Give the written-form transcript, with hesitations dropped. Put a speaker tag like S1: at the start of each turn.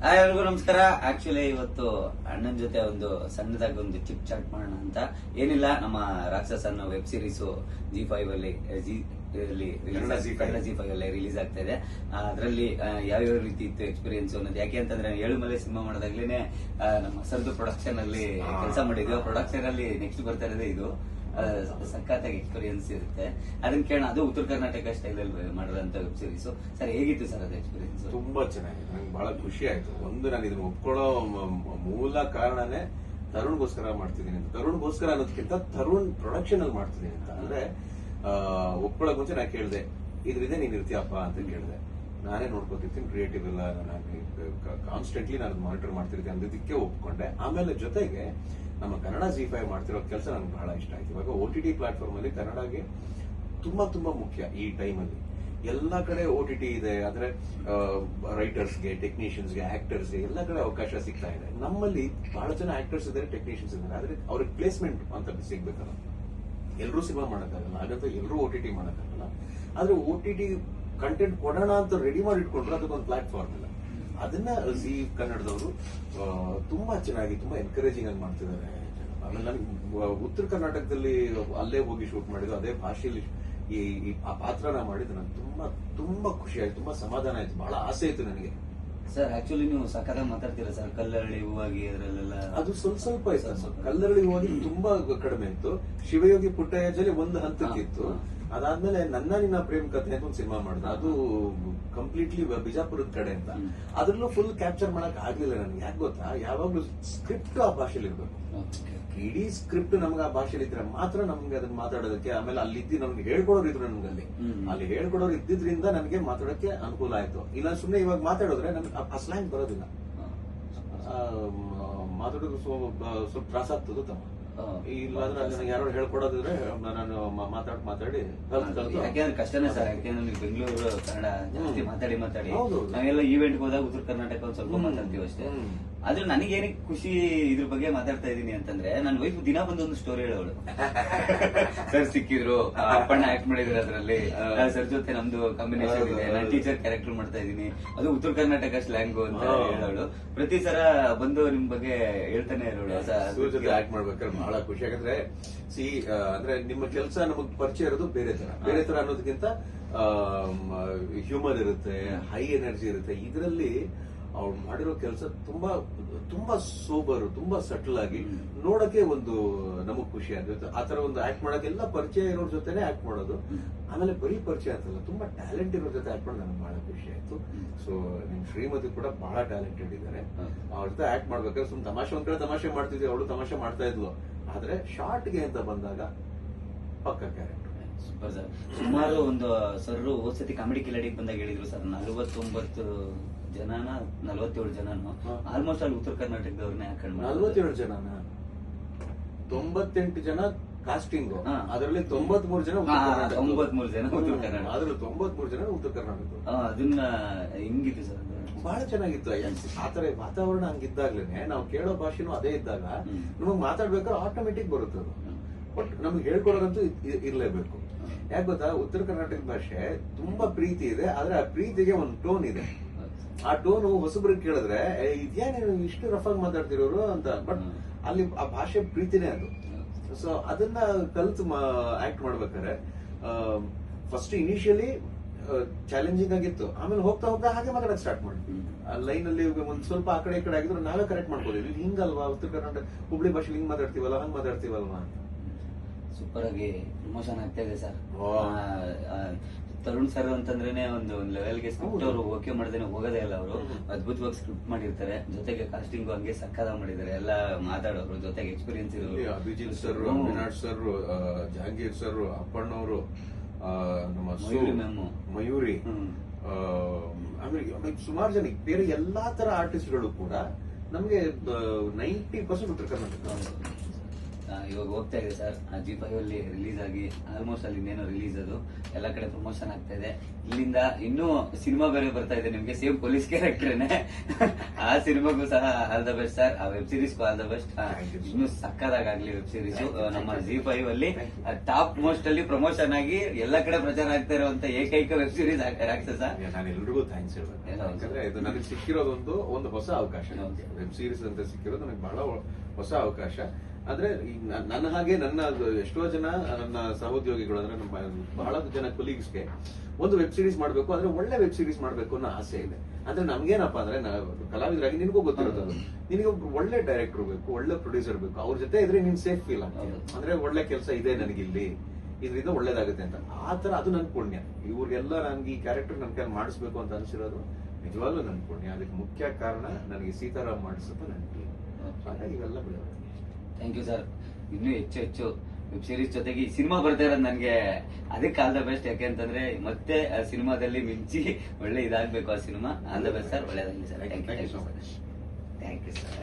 S1: ಎಲ್ರಿಗೂ ನಮಸ್ಕಾರ. ಆಕ್ಚುಲಿ ಇವತ್ತು ಅಣ್ಣನ ಜೊತೆ ಒಂದು ಸಣ್ಣದಾಗಿ ಒಂದು ಚಿಪ್ ಚಾಟ್ ಮಾಡೋಣ ಅಂತ. ಏನಿಲ್ಲ, ನಮ್ಮ ರಾಕ್ಷಸ ಅನ್ನೋ ವೆಬ್ ಸೀರೀಸ್ G5 ಅಲ್ಲಿ ಕನ್ನಡ G5 ಅಲ್ಲಿ ರಿಲೀಸ್ ಆಗ್ತಾ ಇದೆ. ಅದರಲ್ಲಿ ಯಾವ್ಯಾವ ರೀತಿ ಇತ್ತು ಎಕ್ಸ್ಪೀರಿಯನ್ಸ್ ಅನ್ನೋದು. ಯಾಕೆ ಅಂತಂದ್ರೆ ಏಳುಮಲೆ ಸಿನಿಮಾ ಮಾಡೋದಾಗ್ಲೇನೆ ನಮ್ಮ ಸರ್ದು ಪ್ರೊಡಕ್ಷನ್ ಅಲ್ಲಿ ಕೆಲಸ ಮಾಡಿದ್ವಿ. ಪ್ರೊಡಕ್ಷನ್ ಅಲ್ಲಿ ನೆಕ್ಸ್ಟ್ ಬರ್ತಾ ಇರೋದೇ ಇದು. ಸಖತ್ತಾಗಿ ಎಕ್ಸ್ಪೀರಿಯನ್ಸ್ ಇರುತ್ತೆ. ಅದನ್ನ ಕೇಳೋಣ. ಅದು ಉತ್ತರ ಕರ್ನಾಟಕ ಸ್ಟೈಲ್ ಅಲ್ಲಿ ಮಾಡಿದಂತ ವೆಬ್ ಸೀರೀಸ್. ಸರ್, ಹೇಗಿತ್ತು ಸರ್ ಅದು ಎಕ್ಸ್ಪೀರಿಯನ್ಸ್?
S2: ತುಂಬಾ ಚೆನ್ನಾಗಿದೆ. ನಂಗೆ ಬಹಳ ಖುಷಿ ಆಯ್ತು. ಒಂದು ನಾನು ಇದನ್ನ ಒಪ್ಕೊಳ್ಳೋ ಮೂಲ ಕಾರಣನೇ ತರುಣ್ಗೋಸ್ಕರ ಮಾಡ್ತಿದ್ದೀನಿ ಅಂತ. ತರುಣ್ಗೋಸ್ಕರ ಅನ್ನೋದಕ್ಕಿಂತ ತರುಣ್ ಪ್ರೊಡಕ್ಷನ್ ಅಲ್ಲಿ ಮಾಡ್ತಿದ್ದೀನಿ ಅಂತ. ಅಂದ್ರೆ ಒಪ್ಕೊಳ್ಳೋಕ್ ಮುಂಚೆ ನಾನು ಕೇಳಿದೆ, ಇದ್ರಿಂದ ನೀನ್ ಇರ್ತೀಯಪ್ಪ ಅಂತ ಕೇಳಿದೆ. ನಾನೇ ನೋಡ್ಕೊತಿರ್ತೀನಿ, ಕ್ರಿಯೇಟಿವ್ ಎಲ್ಲ ಕಾನ್ಸ್ಟೆಂಟ್ಲಿ ನಾನು ಮಾನಿಟರ್ ಮಾಡ್ತಿರ್ತೀನಿ ಅಂದಿದ್ದಕ್ಕೆ ಒಪ್ಕೊಂಡೆ. ಆಮೇಲೆ ಜೊತೆಗೆ ನಮ್ಮ ಕನ್ನಡ G5 ಮಾಡ್ತಿರೋ ಕೆಲಸ ನನಗೆ ಬಹಳ ಇಷ್ಟ ಆಯ್ತು. ಇವಾಗ OTT ಪ್ಲಾಟ್ಫಾರ್ಮ್ ಅಲ್ಲಿ ಕನ್ನಡಗೆ ತುಂಬಾ ತುಂಬಾ ಮುಖ್ಯ ಈ ಟೈಮ್ ಅಲ್ಲಿ. ಎಲ್ಲಾ ಕಡೆ OTT ಇದೆ, ಆದ್ರೆ ರೈಟರ್ಸ್ಗೆ, ಟೆಕ್ನಿಷಿಯನ್ಸ್ಗೆ, ಆಕ್ಟರ್ಸ್ಗೆ ಎಲ್ಲ ಕಡೆ ಅವಕಾಶ ಸಿಗ್ತಾ ಇದೆ. ನಮ್ಮಲ್ಲಿ ಬಹಳ ಜನ ಆಕ್ಟರ್ಸ್ ಇದ್ದಾರೆ, ಟೆಕ್ನಿಷಿಯನ್ಸ್ ಇದ್ದಾರೆ, ಆದ್ರೆ ಅವ್ರಿಗೆ ಪ್ಲೇಸ್ಮೆಂಟ್ ಅಂತ ಸಿಗ್ಬೇಕಲ್ಲ. ಎಲ್ಲರೂ ಸಿನಿಮಾ ಮಾಡಕ್ಕಾಗಲ್ಲ, ಹಾಗಂತ ಎಲ್ಲರೂ OTT ಮಾಡಕ್ಕಾಗಲ್ಲ. ಆದ್ರೆ OTT ಕಂಟೆಂಟ್ ಕೊಡೋಣ ಅಂತ ರೆಡಿ ಮಾಡಿ ಇಟ್ಕೊಂಡ್ರು ಅದಕ್ಕೊಂದು ಪ್ಲಾಟ್ಫಾರ್ಮ್ ಇಲ್ಲ. ಅದನ್ನ ಜಿ ಕನ್ನಡದವರು ತುಂಬಾ ಚೆನ್ನಾಗಿ, ತುಂಬಾ ಎನ್ಕರೇಜಿಂಗ್ ಆಗಿ ಮಾಡ್ತಿದ್ದಾರೆ. ಆಮೇಲೆ ನಾನು ಉತ್ತರ ಕರ್ನಾಟಕದಲ್ಲಿ ಅಲ್ಲೇ ಹೋಗಿ ಶೂಟ್ ಮಾಡಿದ್ದು, ಅದೇ ಭಾಷೆಯಲ್ಲಿ ಆ ಪಾತ್ರನ ಮಾಡಿದ್ದು ನನಗೆ ತುಂಬಾ ತುಂಬಾ ಖುಷಿ ಆಯ್ತು, ತುಂಬಾ ಸಮಾಧಾನ ಆಯ್ತು, ಬಹಳ ಆಸೆ ಇತ್ತು ನನಗೆ.
S1: ಸರ್, ಆಕ್ಚುಲಿ ನೀವು ಸಖತ್ತಾಗಿ ಮಾತಾಡ್ತೀರಾ ಸರ್. ಕಲ್ಲರಳಿ ಹೂವಾಗಿ ಅದರಲ್ಲೆಲ್ಲ
S2: ಅದು ಸ್ವಲ್ಪ ಇತ್ತು. ಕಲ್ಲರಳಿ ಹೂವಾಗಿ ತುಂಬಾ ಕಡಿಮೆ ಇತ್ತು. ಶಿವಯೋಗಿ ಪುಟ್ಟಯ್ಯಜಲ್ಲಿ ಒಂದು ಹಂತಕ್ಕಿತ್ತು. ಅದಾದ್ಮೇಲೆ ನನ್ನ ನಿನ್ನ ಪ್ರೇಮ್ ಕಥೆ ಅಂತ ಒಂದು ಸಿನಿಮಾ ಮಾಡಿದೆ. ಅದು ಕಂಪ್ಲೀಟ್ಲಿ ಬಿಜಾಪುರದ ಕಡೆ ಅಂತ. ಅದ್ರಲ್ಲೂ ಫುಲ್ ಕ್ಯಾಪ್ಚರ್ ಮಾಡಕ್ ಆಗ್ಲಿಲ್ಲ ನನಗೆ. ಯಾಕೆ ಗೊತ್ತಾ, ಯಾವಾಗ್ಲೂ ಸ್ಕ್ರಿಪ್ಟ್ ಆ ಭಾಷೆಲಿ ಇರ್ಬೇಕು. ಇಡೀ ಸ್ಕ್ರಿಪ್ಟ್ ನಮ್ಗೆ ಆ ಭಾಷೆಲಿ ಇದ್ರೆ ಮಾತ್ರ ನಮ್ಗೆ ಅದನ್ನ ಮಾತಾಡೋದಕ್ಕೆ, ಆಮೇಲೆ ಅಲ್ಲಿ ನಮ್ಗೆ ಹೇಳ್ಕೊಡೋರು ಇದ್ರು ನಮ್ಗಲ್ಲಿ. ಅಲ್ಲಿ ಹೇಳ್ಕೊಡೋರು ಇದ್ದಿದ್ರಿಂದ ನನಗೆ ಮಾತಾಡೋಕೆ ಅನುಕೂಲ ಆಯ್ತು. ಇಲ್ಲ ಸುಮ್ಮನೆ ಇವಾಗ ಮಾತಾಡಿದ್ರೆ ನಮ್ಗೆ ಆ ಸ್ಲ್ಯಾಂಗ್ ಬರೋದಿಲ್ಲ. ಮಾತಾಡೋದು ಸ್ವಲ್ಪ ತ್ರಾಸ ಆಗ್ತದೆ ತಮ್ಮ. ಇಲ್ಲಾಂದ್ರೆ ಅಲ್ಲಿ ಯಾರು ಹೇಳ್ಕೊಡೋದಿದ್ರೆ ನಾನು ಮಾತಾಡಿ
S1: ಯಾಕೆಂದ್ರೆ ಕಷ್ಟನೇ ಸರ್. ಯಾಕೆಂದ್ರೆ ನೀವು ಬೆಂಗಳೂರು ಕನ್ನಡ ಜಾಸ್ತಿ ಮಾತಾಡಿ ನಾವೆಲ್ಲ ಈವೆಂಟ್ ಹೋದಾಗ ಉತ್ತರ ಕರ್ನಾಟಕ ಒಂದ್ ಸ್ವಲ್ಪ ಮಾತಾಡ್ತೀವಿ ಅಷ್ಟೇ. ಆದ್ರೆ ನನಗೇನಕ್ಕೆ ಖುಷಿ ಇದ್ರ ಬಗ್ಗೆ ಮಾತಾಡ್ತಾ ಇದೀನಿ ಅಂತಂದ್ರೆ, ನನ್ನ ವೈಫ್ ದಿನ ಬಂದೊಂದು ಸ್ಟೋರಿ ಹೇಳೋಳು. ಸರ್ ಸಿಕ್ಕಿದ್ರು, ಅಪ್ಪಣ್ಣ ಆಕ್ಟ್ ಮಾಡಿದ್ರು ಅದ್ರಲ್ಲಿ, ಸರ್ ಜೊತೆ ನಮ್ದು ಕಾಂಬಿನೇಷನ್ ಇದೆ, ನಾನು ಟೀಚರ್ ಕ್ಯಾರೆಕ್ಟರ್ ಮಾಡ್ತಾ ಇದೀನಿ, ಅದು ಉತ್ತರ ಕರ್ನಾಟಕ ಸ್ಲ್ಯಾಂಗು ಅಂತ ಹೇಳೋಳು. ಪ್ರತಿ ಸರ ಬಂದು ನಿಮ್ ಬಗ್ಗೆ ಹೇಳ್ತಾನೆ ಇರೋಳು.
S2: ಸರ್ ಜೊತೆ ಆಕ್ಟ್ ಮಾಡ್ಬೇಕಾದ್ರೆ ಬಹಳ ಖುಷಿ. ಯಾಕಂದ್ರೆ ಅಂದ್ರೆ ನಿಮ್ಮ ಕೆಲಸ ನಮಗ್ ಪರಿಚಯ ಇರೋದು ಬೇರೆ ತರ ಅನ್ನೋದಕ್ಕಿಂತ ಹ್ಯೂಮರ್ ಇರುತ್ತೆ, ಹೈ ಎನರ್ಜಿ ಇರುತ್ತೆ. ಇದರಲ್ಲಿ ಅವ್ರು ಮಾಡಿರೋ ಕೆಲಸ ತುಂಬಾ ತುಂಬಾ ಸೋಬರು, ತುಂಬಾ ಸಟಲ್ ಆಗಿ ನೋಡಕ್ಕೆ ಒಂದು ನಮಗ್ ಖುಷಿ ಆಗುತ್ತೆ. ಆತರ ಒಂದು ಆಕ್ಟ್ ಮಾಡಕ್ಕೆ ಎಲ್ಲ ಪರಿಚಯ ಇರೋರ್ ಜೊತೆನೆ ಆಕ್ಟ್ ಮಾಡೋದು. ಆಮೇಲೆ ಬರೀ ಪರಿಚಯ ಅಂತಲ್ಲ, ತುಂಬಾ ಟ್ಯಾಲೆಂಟ್ ಇರೋ ಜೊತೆ ಆಕ್ಟ್ ಮಾಡೋದು ನನಗೆ ಬಹಳ ಖುಷಿ ಆಯ್ತು. ಸೊ ನಿಮ್ ಶ್ರೀಮತಿ ಕೂಡ ಬಹಳ ಟ್ಯಾಲೆಂಟೆಡ್ ಇದ್ದಾರೆ. ಅವ್ರ ಜೊತೆ ಆಕ್ಟ್ ಮಾಡ್ಬೇಕಾದ್ರೆ ಸುಮ್ ತಮಾಷೆ ಒಂದ್ ಕಡೆ ತಮಾಷೆ ಮಾಡ್ತಿದ್ವಿ, ಅವಳು ತಮಾಷೆ ಮಾಡ್ತಾ ಇದ್ಲು. ಆದ್ರೆ ಶಾರ್ಟ್ಗೆ ಅಂತ ಬಂದಾಗ ಪಕ್ಕ ಕ್ಯಾರೆಕ್ಟರ್.
S1: Super sir. ಸುಮಾರು ಒಂದು ಸರ್ ಹೋದ್ಸತಿ ಕಾಮಿಡಿ ಕಿಲಾಡಿಗೆ ಬಂದಾಗ ಹೇಳಿದ್ರು ಸರ್, 49 ಜನನ 47 ಜನನು ಆಲ್ಮೋಸ್ಟ್ ಅಲ್ಲಿ ಉತ್ತರ ಕರ್ನಾಟಕದವ್ರನ್ನೇ ಹಾಕೊಂಡು.
S2: 47 ಜನನ 98 ಜನ ಕಾಸ್ಟಿಂಗ್, ಅದರಲ್ಲಿ 93 ಜನ
S1: 93 ಜನ ಉತ್ತರ ಕರ್ನಾಟಕ,
S2: ಅದ್ರಲ್ಲಿ 93 ಜನ ಉತ್ತರ ಕರ್ನಾಟಕ.
S1: ಅದನ್ನ ಹಿಂಗಿತ್ತು ಸರ್,
S2: ಬಹಳ ಚೆನ್ನಾಗಿತ್ತು. ಆತರ ವಾತಾವರಣ ಹಂಗಿದ್ದಾಗ್ಲೇನೆ ನಾವು ಕೇಳೋ ಭಾಷೆನೂ ಅದೇ ಇದ್ದಾಗ ನಮಗ್ ಮಾತಾಡ್ಬೇಕಾದ್ರೆ ಆಟೋಮೆಟಿಕ್ ಬರುತ್ತೆ ಅದು. ಬಟ್ ನಮ್ಗೆ ಹೇಳ್ಕೊಡೋದಂತೂ ಇರ್ಲೇಬೇಕು. ಯಾಕೆ ಗೊತ್ತಾ, ಉತ್ತರ ಕರ್ನಾಟಕ ಭಾಷೆ ತುಂಬಾ ಪ್ರೀತಿ ಇದೆ, ಆದ್ರೆ ಆ ಪ್ರೀತಿಗೆ ಒಂದು ಟೋನ್ ಇದೆ. ಆ ಟೋನು ಹೊಸಬ್ರಿಗೆ ಕೇಳಿದ್ರೆ ಇದೇನೇನು ಇಷ್ಟು ರಫ್ ಆಗಿ ಮಾತಾಡ್ತಿರೋರು ಅಂತ. ಬಟ್ ಅಲ್ಲಿ ಆ ಭಾಷೆ ಪ್ರೀತಿನೇ ಅದು. ಸೊ ಅದನ್ನ ಕಲ್ತು ಆಕ್ಟ್ ಮಾಡ್ಬೇಕಾದ್ರೆ ಫಸ್ಟ್ ಇನಿಷಿಯಲಿ ಚಾಲೆಂಜಿಂಗ್ ಆಗಿತ್ತು. ಆಮೇಲೆ ಹೋಗ್ತಾ ಹೋಗ್ತಾ ಹಾಗೆ ಮಾತಾಡಕ್ ಸ್ಟಾರ್ಟ್ ಮಾಡಿದ್ವಿ. ಲೈನ್ ಅಲ್ಲಿ ಒಂದ್ ಸ್ವಲ್ಪ ಆ ಕಡೆ ಈ ಕಡೆ ಆಗಿದ್ರು ನಾವೇ ಕರೆಕ್ಟ್ ಮಾಡ್ಕೋದಿದ್ವಿ. ಹಿಂಗಲ್ವಾ ಉತ್ತರ ಕರ್ನಾಟಕ ಹುಬ್ಳಿ ಭಾಷೆ ಹಿಂಗ್ ಮಾತಾಡ್ತೀವಲ್ಲ, ಹಂಗ್ ಮಾತಾಡ್ತೀವಲ್ವಾ.
S1: ಸೂಪರ್ ಆಗಿ ಪ್ರಮೋಷನ್ ಆಗ್ತಾ ಇದೆ ಸರ್. ತರುಣ್ ಸರ್ ಅಂತಂದ್ರೆ ಒಂದು ಲೆವೆಲ್ಗೆ ಸ್ಕ್ರಿಪ್ಟ್ ಅವರು ಓಕೆ ಮಾಡ್ದೇನೆ ಹೋಗೋದೇ ಇಲ್ಲ. ಅವರು ಅದ್ಭುತವಾಗಿ ಸ್ಕ್ರಿಪ್ಟ್ ಮಾಡಿರ್ತಾರೆ. ಜೊತೆಗೆ ಕಾಸ್ಟಿಂಗ್ ಹಂಗೆ ಸಕ್ಕದ ಮಾಡಿದ್ದಾರೆ. ಎಲ್ಲ ಮಾತಾಡೋರು, ಜೊತೆಗೆ ಎಕ್ಸ್ಪೀರಿಯನ್ಸ್ ಇರೋರು,
S2: Abhijit sir, Vinat sir, Jahangir sir, ಅಪ್ಪಣ್ಣವರು, ನಮ್ಮ ಮಯೂರಿ, ಆಮೇಲೆ ಸುಮಾರು ಜನ ಬೇರೆ ಎಲ್ಲಾ ತರ ಆರ್ಟಿಸ್ಟ್ಗಳು ಕೂಡ ನಮ್ಗೆ 90% ಉತ್ತರ ಕರ್ನಾಟಕ.
S1: ಇವಾಗ ಹೋಗ್ತಾ ಇದೆ ಸರ್, G5 ಅಲ್ಲಿ ರಿಲೀಸ್ ಆಗಿ ಆಲ್ಮೋಸ್ಟ್ ಅಲ್ಲಿ ಇನ್ನೇನೋ ರಿಲೀಸ್ ಅದು ಎಲ್ಲ ಕಡೆ ಪ್ರಮೋಷನ್ ಆಗ್ತಾ ಇದೆ. ಇಲ್ಲಿಂದ ಇನ್ನೂ ಸಿನಿಮಾ ಬೇರೆ ಬರ್ತಾ ಇದೆ ನಿಮ್ಗೆ, ಸೇಮ್ ಪೊಲೀಸ್ ಕ್ಯಾರೆಕ್ಟರ್ನೇ. ಆ ಸಿನಿಮಾಗೂ ಸಹ ಆಲ್ ದ ಬೆಸ್ಟ್ ಸರ್, ಆ ವೆಬ್ ಸೀರೀಸ್ಗೂ ಆಲ್ ದ ಬೆಸ್ಟ್. ಇನ್ನು ಸಕ್ಕದಾಗ್ಲಿ ವೆಬ್ ಸೀರೀಸ್. ನಮ್ಮ G5 ಅಲ್ಲಿ ಟಾಪ್ ಮೋಸ್ಟ್ ಅಲ್ಲಿ ಪ್ರಮೋಷನ್ ಆಗಿ ಎಲ್ಲ ಕಡೆ ಪ್ರಚಾರ ಆಗ್ತಾ ಇರುವಂತ ಏಕೈಕ ವೆಬ್ ಸೀರೀಸ್ ರಾಕ್ಷಸ.
S2: ನಾನು ಎಲ್ರಿಗೂ ಥ್ಯಾಂಕ್ಸ್ ಹೇಳ್ಬೇಕು, ಯಾಕಂದ್ರೆ ಇದು ನನಗೆ ಸಿಕ್ಕಿರೋದೊಂದು ಒಂದು ಹೊಸ ಅವಕಾಶ. ವೆಬ್ ಸೀರೀಸ್ ಅಂತ ಸಿಕ್ಕಿರೋದು ನನಗೆ ಬಹಳ ಹೊಸ ಅವಕಾಶ. ಆದ್ರೆ ನನ್ನ ಹಾಗೆ ನನ್ನ ಎಷ್ಟೋ ಜನ ನನ್ನ ಸಹೋದ್ಯೋಗಿಗಳು ಅಂದ್ರೆ ನಮ್ಮ ಬಹಳ ಜನ ಕೊಲೀಗ್ಸ್ಗೆ ಒಂದು ವೆಬ್ ಸೀರೀಸ್ ಮಾಡ್ಬೇಕು ಅಂದ್ರೆ ಒಳ್ಳೆ ವೆಬ್ ಸೀರೀಸ್ ಮಾಡ್ಬೇಕು ಅನ್ನೋ ಆಸೆ ಇದೆ. ಅಂದ್ರೆ ನಮ್ಗೇನಪ್ಪಾ ಅಂದ್ರೆ ಕಲಾವಿದರಾಗಿ ನಿನಗೂ ಗೊತ್ತಿರೋದು, ನಿನಗೆ ಒಬ್ರು ಒಳ್ಳೆ ಡೈರೆಕ್ಟರ್ ಬೇಕು, ಒಳ್ಳೆ ಪ್ರೊಡ್ಯೂಸರ್ ಬೇಕು, ಅವ್ರ ಜೊತೆ ಇದ್ರೆ ನೀನ್ ಸೇಫ್ ಫೀಲ್ ಆಗ್ತದೆ. ಅಂದ್ರೆ ಒಳ್ಳೆ ಕೆಲಸ ಇದೆ ನನಗಿಲ್ಲಿ, ಇದರಿಂದ ಒಳ್ಳೇದಾಗುತ್ತೆ ಅಂತ. ಆ ತರ ಅದು ನನ್ ಪುಣ್ಯ. ಇವ್ರಿಗೆಲ್ಲ ನನ್ಗೆ ಈ ಕ್ಯಾರೆಕ್ಟರ್ ನನ್ ಕೈ ಮಾಡಿಸ್ಬೇಕು ಅಂತ ಅನ್ಸಿರೋದು ನಿಜವಾಗ್ಲೂ ನನ್ ಪುಣ್ಯ. ಅದಕ್ಕೆ ಮುಖ್ಯ ಕಾರಣ ನನಗೆ ಸೀತಾರಾಮ್ ಮಾಡಿಸಪ್ಪ ನನಗೆ. ಹಾಗಾಗಿ ಇವೆಲ್ಲ ಬೆಳೆಯೋದು.
S1: Thank you sir. ಇನ್ನೂ ಹೆಚ್ಚು ಹೆಚ್ಚು ವೆಬ್ ಸೀರೀಸ್ ಜೊತೆಗೆ ಈ ಸಿನಿಮಾ ಬರ್ತಾ ಇರೋದು ನನಗೆ ಅದಕ್ಕೆ ಆಲ್ ದ ಬೆಸ್ಟ್. ಯಾಕೆಂತಂದ್ರೆ ಮತ್ತೆ ಆ ಸಿನಿಮಾದಲ್ಲಿ ಮಿಂಚಿ ಒಳ್ಳೆ ಇದಾಗಬೇಕು ಆ ಸಿನಿಮಾ. ಆಲ್ ದ ಬೆಸ್ಟ್ ಸರ್, ಒಳ್ಳೇದಾಗಲಿ ಸರ್. Thank you sir.